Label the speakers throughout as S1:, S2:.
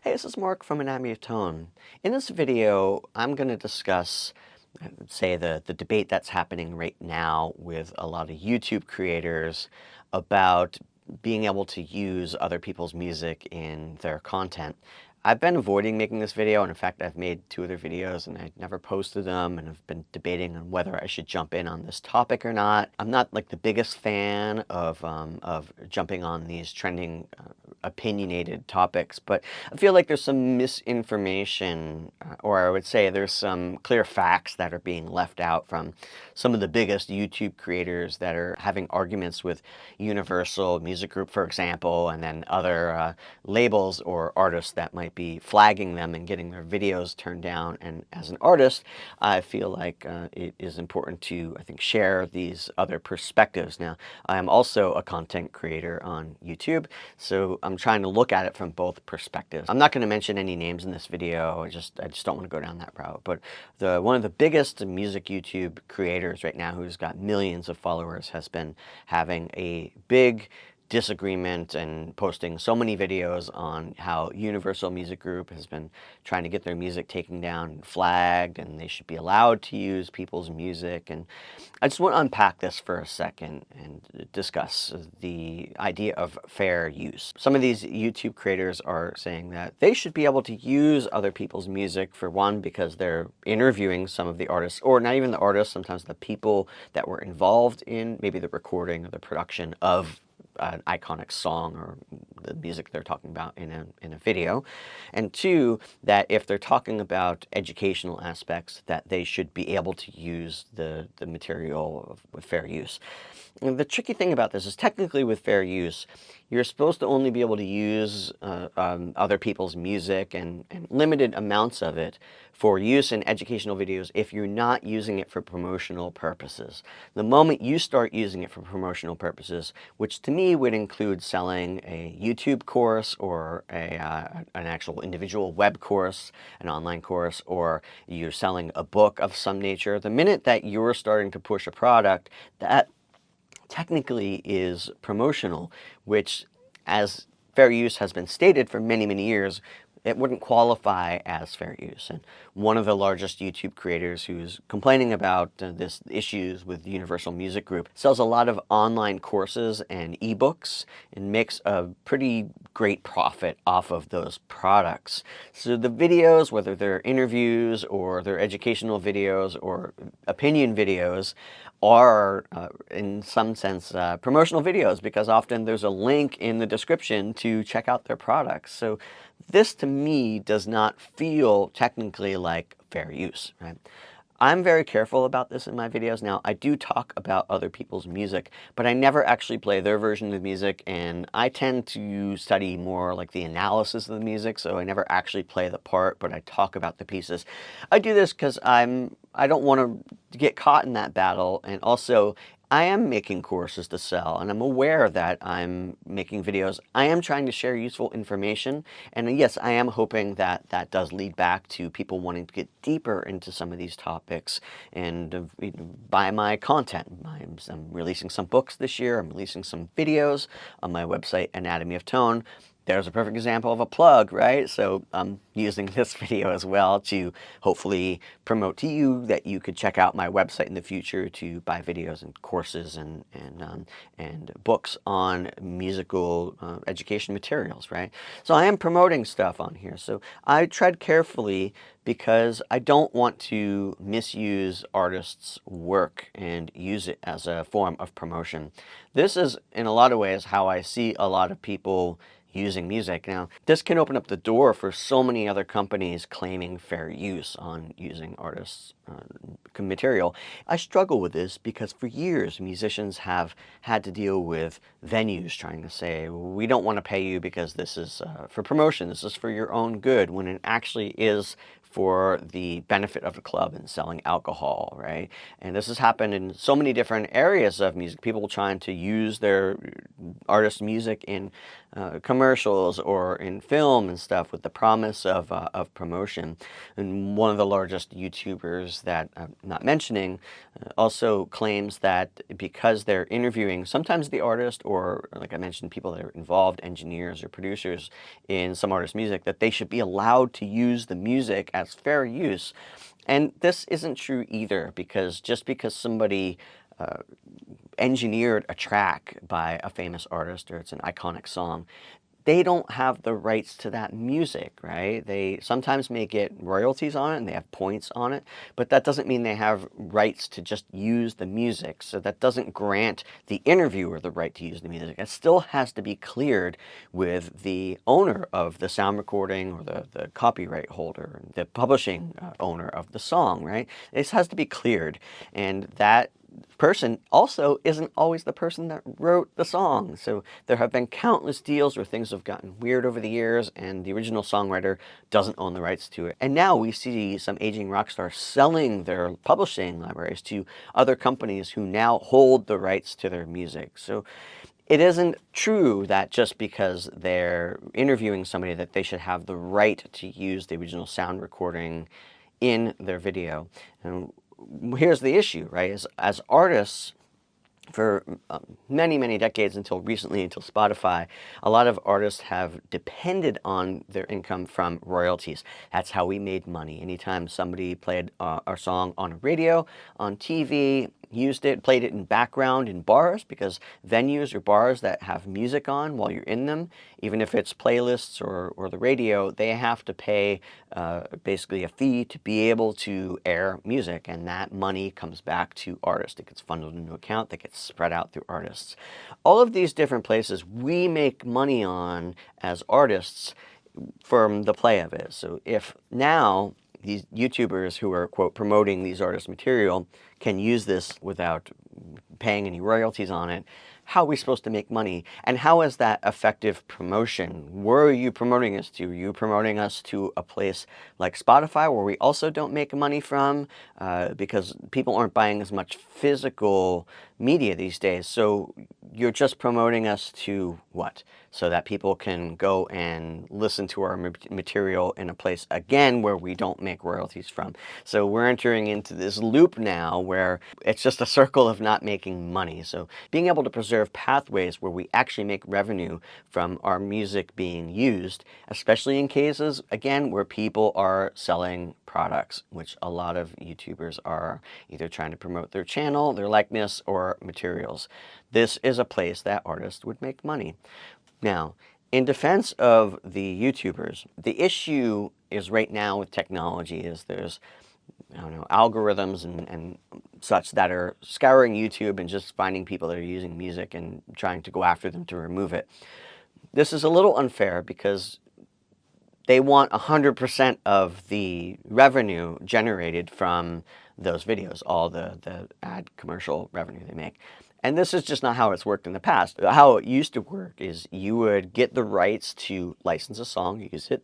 S1: Hey, this is Mark from Anatomy of Tone. In this video, I'm going to discuss, say, the debate that's happening right now with a lot of YouTube creators about being able to use other people's music in their content. I've been avoiding making this video, and in fact, I've made two other videos and I never posted them, and I've been debating on whether I should jump in on this topic or not. I'm not like the biggest fan of jumping on these trending opinionated topics, but I feel like there's some misinformation, or I would say there's some clear facts that are being left out from some of the biggest YouTube creators that are having arguments with Universal Music Group, for example, and then other labels or artists that might be flagging them and getting their videos turned down. And as an artist, I feel like it is important to, I think, share these other perspectives. Now, I am also a content creator on YouTube, so I'm trying to look at it from both perspectives. I'm not going to mention any names in this video. I just don't want to go down that route. But one of the biggest music YouTube creators right now, who's got millions of followers, has been having a big disagreement and posting so many videos on how Universal Music Group has been trying to get their music taken down and flagged, and they should be allowed to use people's music. And I just want to unpack this for a second and discuss the idea of fair use. Some of these YouTube creators are saying that they should be able to use other people's music, for one, because they're interviewing some of the artists, or not even the artists, sometimes the people that were involved in maybe the recording or the production of an iconic song or the music they're talking about in a video. And two, that if they're talking about educational aspects, that they should be able to use the material with fair use. And the tricky thing about this is, technically with fair use, you're supposed to only be able to use other people's music and limited amounts of it for use in educational videos if you're not using it for promotional purposes. The moment you start using it for promotional purposes, which to me would include selling a YouTube course or an actual individual web course, an online course, or you're selling a book of some nature, the minute that you're starting to push a product, that technically is promotional, which, as fair use has been stated for many, many years, it wouldn't qualify as fair use. And one of the largest YouTube creators who's complaining about this issues with Universal Music Group sells a lot of online courses and ebooks and makes a pretty great profit off of those products. So the videos, whether they're interviews or they're educational videos or opinion videos, are in some sense promotional videos, because often there's a link in the description to check out their products. So this to me does not feel technically like fair use, right? I'm very careful about this in my videos. Now, I do talk about other people's music, but I never actually play their version of music, and I tend to study more like the analysis of the music, so I never actually play the part, but I talk about the pieces. I do this because I don't want to get caught in that battle, and also I am making courses to sell, and I'm aware that I'm making videos. I am trying to share useful information, and yes, I am hoping that that does lead back to people wanting to get deeper into some of these topics and buy my content. I'm releasing some books this year. I'm releasing some videos on my website, Anatomy of Tone. There's a perfect example of a plug, right? So I'm using this video as well to hopefully promote to you that you could check out my website in the future to buy videos and courses and books on musical education materials, right? So I am promoting stuff on here. So I tread carefully because I don't want to misuse artists' work and use it as a form of promotion. This is, in a lot of ways, how I see a lot of people using music. Now, this can open up the door for so many other companies claiming fair use on using artists' material. I struggle with this because for years musicians have had to deal with venues trying to say, we don't want to pay you because this is for promotion, this is for your own good, when it actually is for the benefit of the club and selling alcohol, right? And this has happened in so many different areas of music. People trying to use their artist music in commercials or in film and stuff with the promise of promotion. And one of the largest YouTubers YouTubers that I'm not mentioning also claims that because they're interviewing sometimes the artist, or like I mentioned, people that are involved, engineers or producers in some artist's music, that they should be allowed to use the music as fair use. And this isn't true either, because just because somebody engineered a track by a famous artist or it's an iconic song, they don't have the rights to that music, right? They sometimes may get royalties on it and they have points on it, but that doesn't mean they have rights to just use the music. So that doesn't grant the interviewer the right to use the music. It still has to be cleared with the owner of the sound recording, or the copyright holder, the publishing owner of the song, right? This has to be cleared, and that person also isn't always the person that wrote the song. So there have been countless deals where things have gotten weird over the years and the original songwriter doesn't own the rights to it. And now we see some aging rock stars selling their publishing libraries to other companies who now hold the rights to their music. So it isn't true that just because they're interviewing somebody that they should have the right to use the original sound recording in their video. And here's the issue, right? As artists, for many, many decades, until recently, until Spotify, a lot of artists have depended on their income from royalties. That's how we made money. Anytime somebody played our song on a radio, on TV, used it, played it in background in bars, because venues or bars that have music on while you're in them, even if it's playlists or the radio, they have to pay basically a fee to be able to air music, and that money comes back to artists. It gets funneled into an account that gets spread out through artists. All of these different places we make money on as artists from the play of it. So if now these YouTubers who are, quote, promoting these artists' material can use this without paying any royalties on it, how are we supposed to make money? And how is that effective promotion? Where are you promoting us to? Are you promoting us to a place like Spotify, where we also don't make money from, because people aren't buying as much physical media these days? So you're just promoting us to what? So that people can go and listen to our material in a place, again, where we don't make royalties from. So we're entering into this loop now where it's just a circle of not making money. So being able to preserve pathways where we actually make revenue from our music being used, especially in cases, again, where people are selling products, which a lot of YouTubers are either trying to promote their channel, their likeness, or materials. This is a place that artists would make money. Now, in defense of the YouTubers, the issue is right now with technology is there's, I don't know, algorithms and such that are scouring YouTube and just finding people that are using music and trying to go after them to remove it. This is a little unfair because they want 100% of the revenue generated from those videos, all the ad commercial revenue they make. And this is just not how it's worked in the past. How it used to work is you would get the rights to license a song, use it,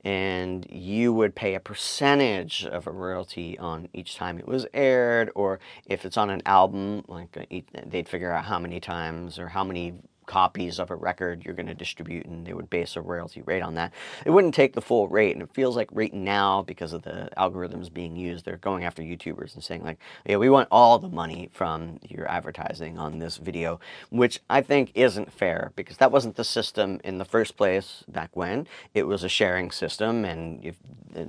S1: and you would pay a percentage of a royalty on each time it was aired, or if it's on an album, like they'd figure out how many times or how many copies of a record you're going to distribute, and they would base a royalty rate on that. It wouldn't take the full rate, and it feels like right now, because of the algorithms being used, they're going after YouTubers and saying like, yeah, we want all the money from your advertising on this video, which I think isn't fair, because that wasn't the system in the first place back when. It was a sharing system, and if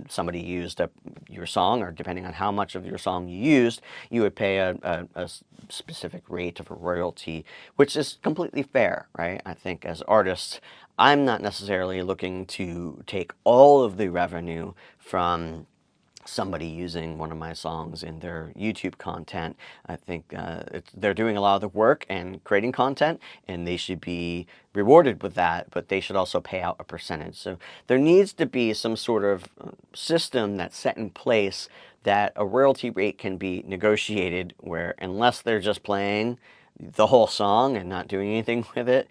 S1: somebody used your song, or depending on how much of your song you used, you would pay a specific rate of a royalty, which is completely fair, right? I think as artists, I'm not necessarily looking to take all of the revenue from somebody using one of my songs in their YouTube content. I think they're doing a lot of the work and creating content, and they should be rewarded with that, but they should also pay out a percentage. So there needs to be some sort of system that's set in place that a royalty rate can be negotiated, where unless they're just playing the whole song and not doing anything with it,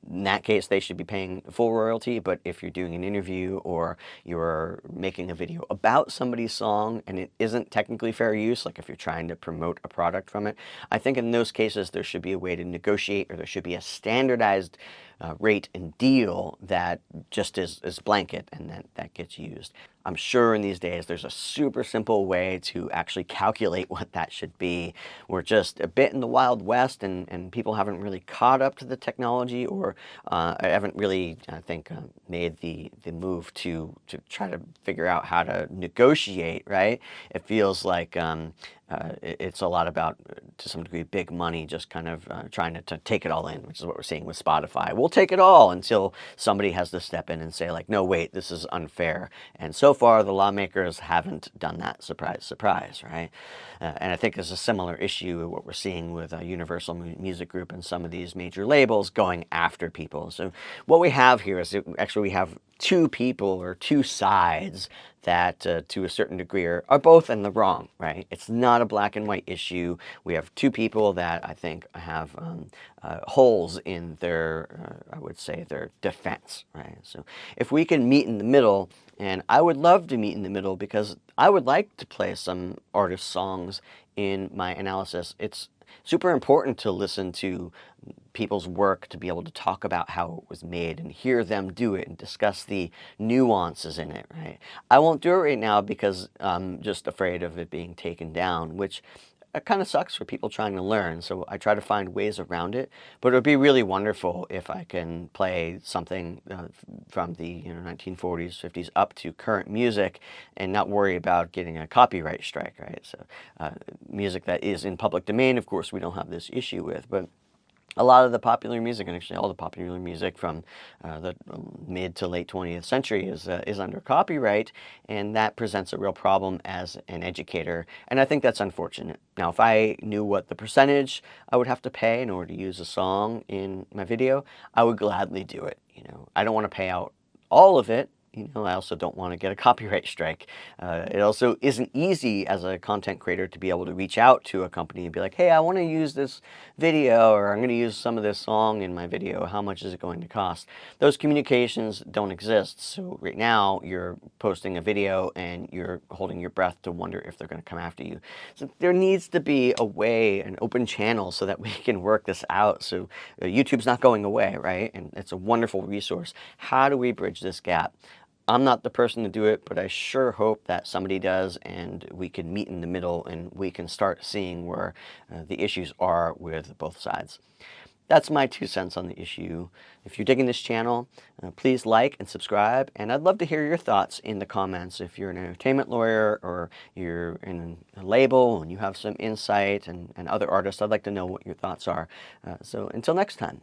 S1: in that case, they should be paying full royalty. But if you're doing an interview or you're making a video about somebody's song and it isn't technically fair use, like if you're trying to promote a product from it, I think in those cases there should be a way to negotiate, or there should be a standardized rate and deal that just is blanket and that gets used. I'm sure in these days there's a super simple way to actually calculate what that should be. We're just a bit in the Wild West, and people haven't really caught up to the technology, or haven't really, I think, made the move to try to figure out how to negotiate, right? It feels like it's a lot about, to some degree, big money just kind of trying to take it all in, which is what we're seeing with Spotify. We'll take it all until somebody has to step in and say, like, no, wait, this is unfair. And so far, the lawmakers haven't done that. Surprise, surprise, right? And I think there's a similar issue with what we're seeing with Universal Music Group and some of these major labels going after people. So what we have here is actually we have two people, or two sides, that to a certain degree are both in the wrong, right? It's not a black and white issue. We have two people that I think have holes in their, I would say, their defense, right? So if we can meet in the middle, and I would love to meet in the middle because I would like to play some artist songs in my analysis. It's super important to listen to people's work, to be able to talk about how it was made and hear them do it and discuss the nuances in it, right? I won't do it right now because I'm just afraid of it being taken down, which kind of sucks for people trying to learn. So I try to find ways around it, but it would be really wonderful if I can play something from the 1940s, 50s up to current music and not worry about getting a copyright strike, right? So music that is in public domain, of course, we don't have this issue with, but a lot of the popular music, and actually all the popular music from the mid to late 20th century is under copyright, and that presents a real problem as an educator, and I think that's unfortunate. Now, if I knew what the percentage I would have to pay in order to use a song in my video, I would gladly do it. I don't want to pay out all of it. I also don't want to get a copyright strike. It also isn't easy as a content creator to be able to reach out to a company and be like, hey, I want to use this video, or I'm going to use some of this song in my video. How much is it going to cost? Those communications don't exist. So right now you're posting a video and you're holding your breath to wonder if they're going to come after you. So there needs to be a way, an open channel, so that we can work this out. So YouTube's not going away, right? And it's a wonderful resource. How do we bridge this gap? I'm not the person to do it, but I sure hope that somebody does, and we can meet in the middle and we can start seeing where the issues are with both sides. That's my 2 cents on the issue. If you're digging this channel, please like and subscribe, and I'd love to hear your thoughts in the comments. If you're an entertainment lawyer or you're in a label and you have some insight, and other artists, I'd like to know what your thoughts are. So until next time.